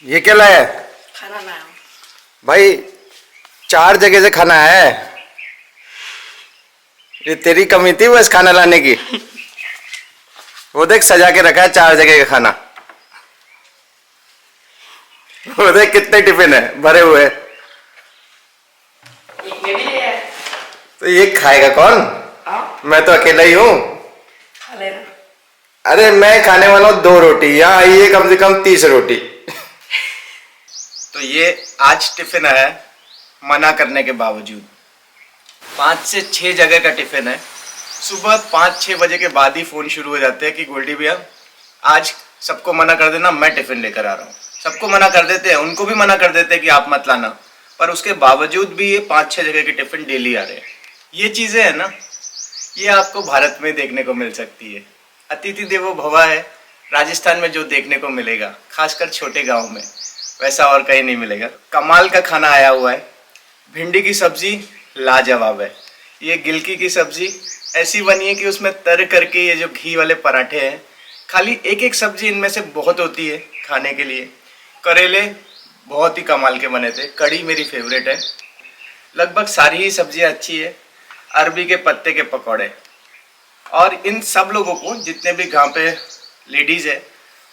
ये क्या लाया है? खाना लाया हूँ भाई 4 जगह से खाना है। ये तेरी कमी थी बस खाना लाने की। वो देख सजा के रखा है 4 जगह का खाना। वो देख कितने टिफिन है भरे हुए। एक में भी है। तो ये खाएगा कौन? मैं तो अकेला ही हूँ। खा लेना। अरे मैं खाने वाला हूँ 2 रोटी, यहाँ ये कम से कम 30 रोटी। तो ये आज टिफिन है मना करने के बावजूद। 5 से 6 जगह का टिफिन है। सुबह 5-6 बजे के बाद ही फोन शुरू हो जाते हैं कि गोल्डी भैया आज सबको मना कर देना, मैं टिफिन लेकर आ रहा हूँ। सबको मना कर देते हैं, उनको भी मना कर देते हैं कि आप मत लाना, पर उसके बावजूद भी ये 5-6 जगह के टिफिन डेली आ रहे हैं। ये चीजें है ना, ये आपको भारत में देखने को मिल सकती है। अतिथि देवो भव है राजस्थान में जो देखने को मिलेगा, खासकर छोटे गांव में, वैसा और कहीं नहीं मिलेगा। कमाल का खाना आया हुआ है। भिंडी की सब्जी लाजवाब है। ये गिलकी की सब्जी ऐसी बनी है कि उसमें तर करके ये जो घी वाले पराठे हैं, खाली एक एक सब्जी इनमें से बहुत होती है खाने के लिए। करेले बहुत ही कमाल के बने थे। कड़ी मेरी फेवरेट है। लगभग सारी ही सब्जियां अच्छी है। अरबी के पत्ते के पकौड़े। और इन सब लोगों को, जितने भी गांव पे लेडीज़ है,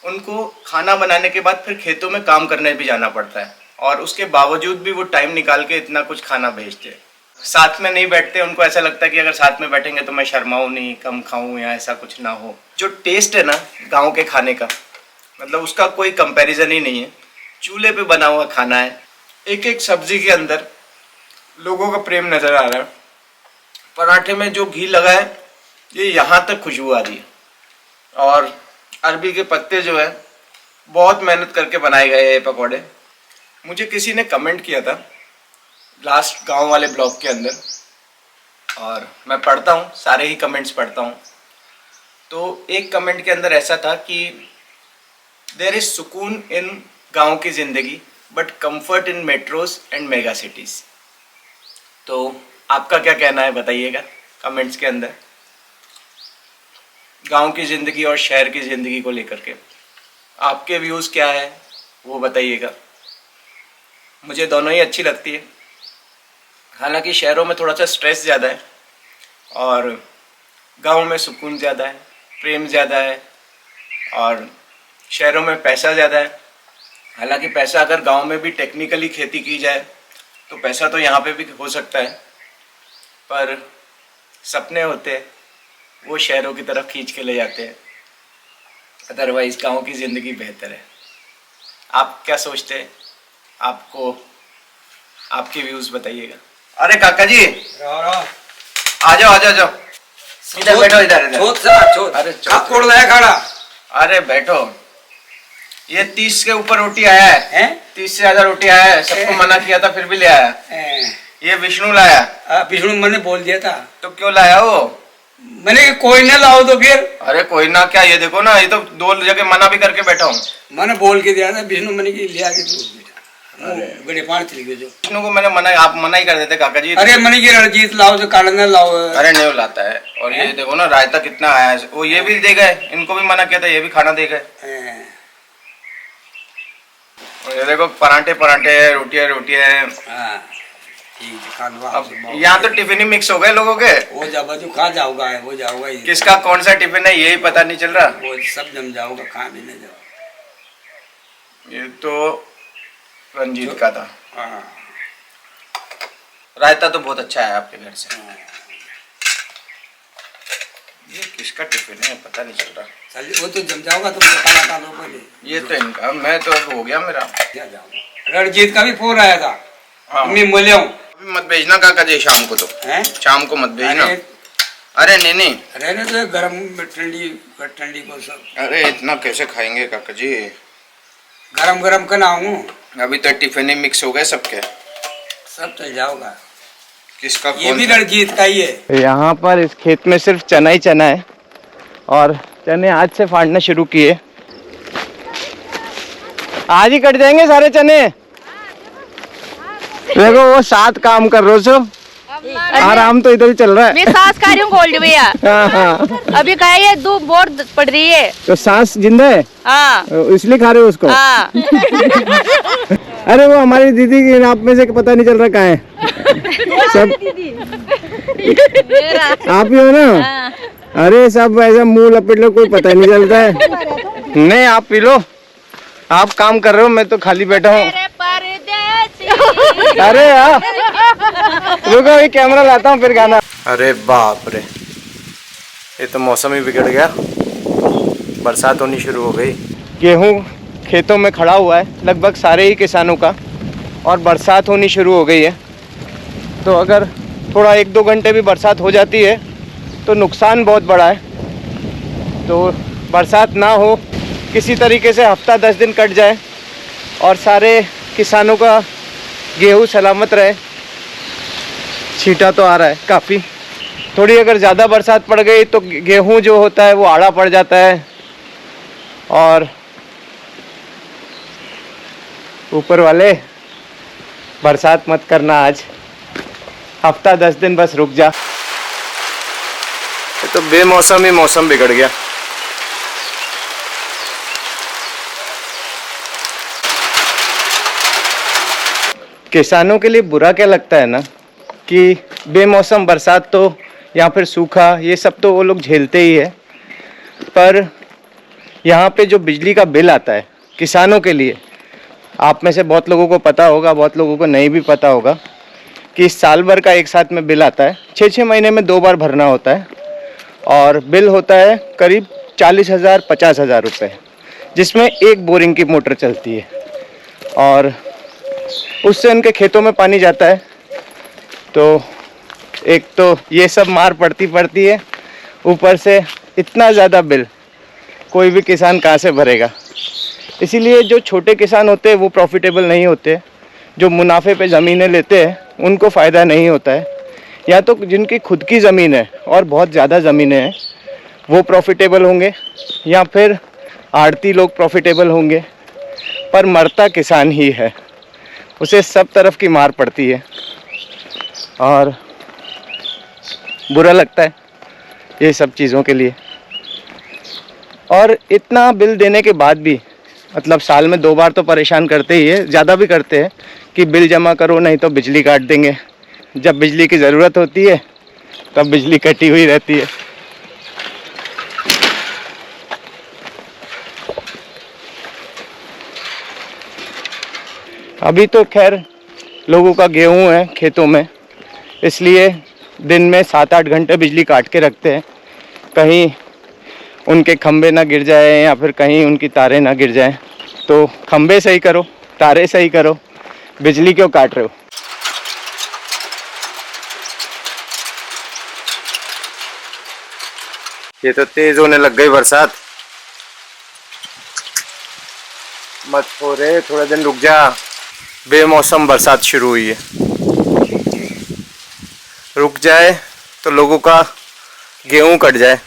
उनको खाना बनाने के बाद फिर खेतों में काम करने भी जाना पड़ता है, और उसके बावजूद भी वो टाइम निकाल के इतना कुछ खाना भेजते हैं। साथ में नहीं बैठते, उनको ऐसा लगता है कि अगर साथ में बैठेंगे तो मैं शर्माऊँ नहीं, कम खाऊँ या ऐसा कुछ ना हो। जो टेस्ट है ना गाँव के खाने का, मतलब उसका कोई कंपैरिजन ही नहीं है। चूल्हे पे बना हुआ खाना है। एक एक सब्जी के अंदर लोगों का प्रेम नज़र आ रहा है। पराठे में जो घी लगा है ये यहाँ तक खुशबू आ रही है। और अरबी के पत्ते जो है बहुत मेहनत करके बनाए गए ये पकौड़े। मुझे किसी ने कमेंट किया था लास्ट गांव वाले ब्लॉग के अंदर, और मैं पढ़ता हूँ, सारे ही कमेंट्स पढ़ता हूँ। तो एक कमेंट के अंदर ऐसा था कि देयर इज सुकून इन गांव की ज़िंदगी but comfort in metros and mega cities. तो आपका क्या कहना है बताइएगा कमेंट्स के अंदर, गांव की ज़िंदगी और शहर की ज़िंदगी को लेकर के आपके व्यूज़ क्या है वो बताइएगा। मुझे दोनों ही अच्छी लगती है। हालांकि शहरों में थोड़ा सा स्ट्रेस ज़्यादा है और गांव में सुकून ज़्यादा है, प्रेम ज़्यादा है, और शहरों में पैसा ज़्यादा है। हालांकि पैसा अगर गांव में भी टेक्निकली खेती की जाए तो पैसा तो यहाँ पे भी हो सकता है, पर सपने होते हैं वो शहरों की तरफ खींच के ले जाते हैं। अदरवाइज गांव की ज़िंदगी बेहतर है। आप क्या सोचते हैं? आपको आपके व्यूज़ बताइएगा। अरे काका जी आ जाओ आ जाओ जाओ, इधर बैठो, इधर इधर। अरे कोड़ लाया खाना। अरे बैठो। ये 30 के ऊपर रोटी आया है, 30 से ज्यादा रोटी आया है। सबको मना किया था फिर भी ले आया। ये विष्णु लाया। विष्णु मैंने बोल दिया था। तो क्यों लाया वो? मैंने कोई ना लाओ तो फिर। अरे कोई ना क्या, ये देखो ना, ये तो 2 जगह मना भी करके बैठा हूँ। मैंने बोल के दिया था विष्णु, मैंने लिया के तू गड़े पानी चली गए जो विष्णु को मैंने मना, आप मना ही कर देते काका जी। अरे मैंने की रणजीत लाओ जो कालंदर लाओ। अरे नहीं लाता है। और ये देखो ना रायता कितना आया है, वो ये भी दे गए। इनको भी मना किया था, ये भी खाना दे गए। और ये देखो पराठे पराठे, रोटियां रोटियां। यहाँ तो टिफिन ही मिक्स हो गए लोगों के। वो जाओ खा जाओगा, वो जाओगा। किसका कौन सा टिफिन है यही पता नहीं चल रहा। वो सब जम जाओगा, खा भी नहीं जाओ। ये तो रंजीत का था। रायता तो बहुत अच्छा है आपके घर से। ये किसका टिफिन है पता नहीं चल रहा। वो तो जम जाओगा तो काला काला पहले। ये तो इनका, मैं तो अब हो गया मेरा। रणजीत का भी फोन आया था। हाँ। मैं मिले हूँ। मत भेजना काका जी शाम को, तो शाम को मत भेजना। अरे नहीं रहने तो गर्म ठंडी को सब। अरे इतना कैसे खाएंगे काका जी? गरम गरम का ना हूँ। अभी तो टिफिन ही मिक्स हो गए सबके। सब चल जाओगा। किसका ये भी रणजीत का ही है। यहाँ पर इस खेत में सिर्फ चना ही चना है, और चने आज से फाड़ना शुरू किए। आज ही कट जाएंगे सारे चने। देखो वो 7 काम कर रहे हो। आराम तो इधर ही चल रहा है। मैं सांस खा रही हूँ गोल्ड भैया। हाँ हाँ। अभी कहा ये धूप बहुत पड़ रही है। तो सांस जिंदा है हाँ इसलिए खा रहे हो उसको? हाँ। अरे वो हमारी दीदी की नाप में से पता नहीं चल रहा कहाँ है। सब आप ही हो ना? अरे सब ऐसा मुंह लपेट लो, कोई पता नहीं चलता है। नहीं आप पी लो, आप काम कर रहे हो, मैं तो खाली बैठा हूँ। अरे यार रुको, ये कैमरा लाता हूँ फिर गाना। अरे बाप रे, ये तो मौसम ही बिगड़ गया, बरसात होनी शुरू हो गई। गेहूँ खेतों में खड़ा हुआ है लगभग सारे ही किसानों का, और बरसात होनी शुरू हो गई है। तो अगर थोड़ा 1-2 घंटे भी बरसात हो जाती है तो नुकसान बहुत बड़ा है। तो बरसात ना हो, किसी तरीके से हफ्ता 10 दिन कट जाए और सारे किसानों का गेहूँ सलामत रहे। छींटा तो आ रहा है काफ़ी, थोड़ी अगर ज़्यादा बरसात पड़ गई तो गेहूँ जो होता है वो आड़ा पड़ जाता है। और ऊपर वाले बरसात मत करना, आज हफ्ता 10 दिन बस रुक जा। ये तो बेमौसम ही मौसम बिगड़ गया। किसानों के लिए बुरा क्या लगता है ना कि बेमौसम बरसात तो या फिर सूखा, ये सब तो वो लोग झेलते ही है, पर यहाँ पे जो बिजली का बिल आता है किसानों के लिए, आप में से बहुत लोगों को पता होगा, बहुत लोगों को नहीं भी पता होगा कि साल भर का एक साथ में बिल आता है। 6-6 महीने में 2 बार भरना होता है और बिल होता है करीब 40,000-50,000 रुपये, जिसमें एक बोरिंग की मोटर चलती है और उससे उनके खेतों में पानी जाता है। तो एक तो ये सब मार पड़ती है, ऊपर से इतना ज़्यादा बिल कोई भी किसान कहाँ से भरेगा। इसीलिए जो छोटे किसान होते हैं वो प्रॉफिटेबल नहीं होते, जो मुनाफे पे ज़मीनें लेते हैं उनको फ़ायदा नहीं होता है, या तो जिनकी खुद की ज़मीन है और बहुत ज़्यादा ज़मीनें हैं वो प्रॉफिटेबल होंगे, या फिर आड़ती लोग प्रॉफिटेबल होंगे, पर मरता किसान ही है, उसे सब तरफ की मार पड़ती है और बुरा लगता है ये सब चीज़ों के लिए। और इतना बिल देने के बाद भी, मतलब साल में 2 बार तो परेशान करते ही है, ज़्यादा भी करते हैं कि बिल जमा करो नहीं तो बिजली काट देंगे। जब बिजली की ज़रूरत होती है तब बिजली कटी हुई रहती है। अभी तो खैर लोगों का गेहूं है खेतों में, इसलिए दिन में 7-8 घंटे बिजली काट के रखते हैं, कहीं उनके खंभे ना गिर जाए या फिर कहीं उनकी तारें ना गिर जाएं। तो खंभे सही करो, तारे सही करो, बिजली क्यों काट रहे हो। ये तो तेज होने लग गई बरसात, मत हो रे, थोड़ा दिन रुक जा। बेमौसम बरसात शुरू हुई है, रुक जाए तो लोगों का गेहूं कट जाए।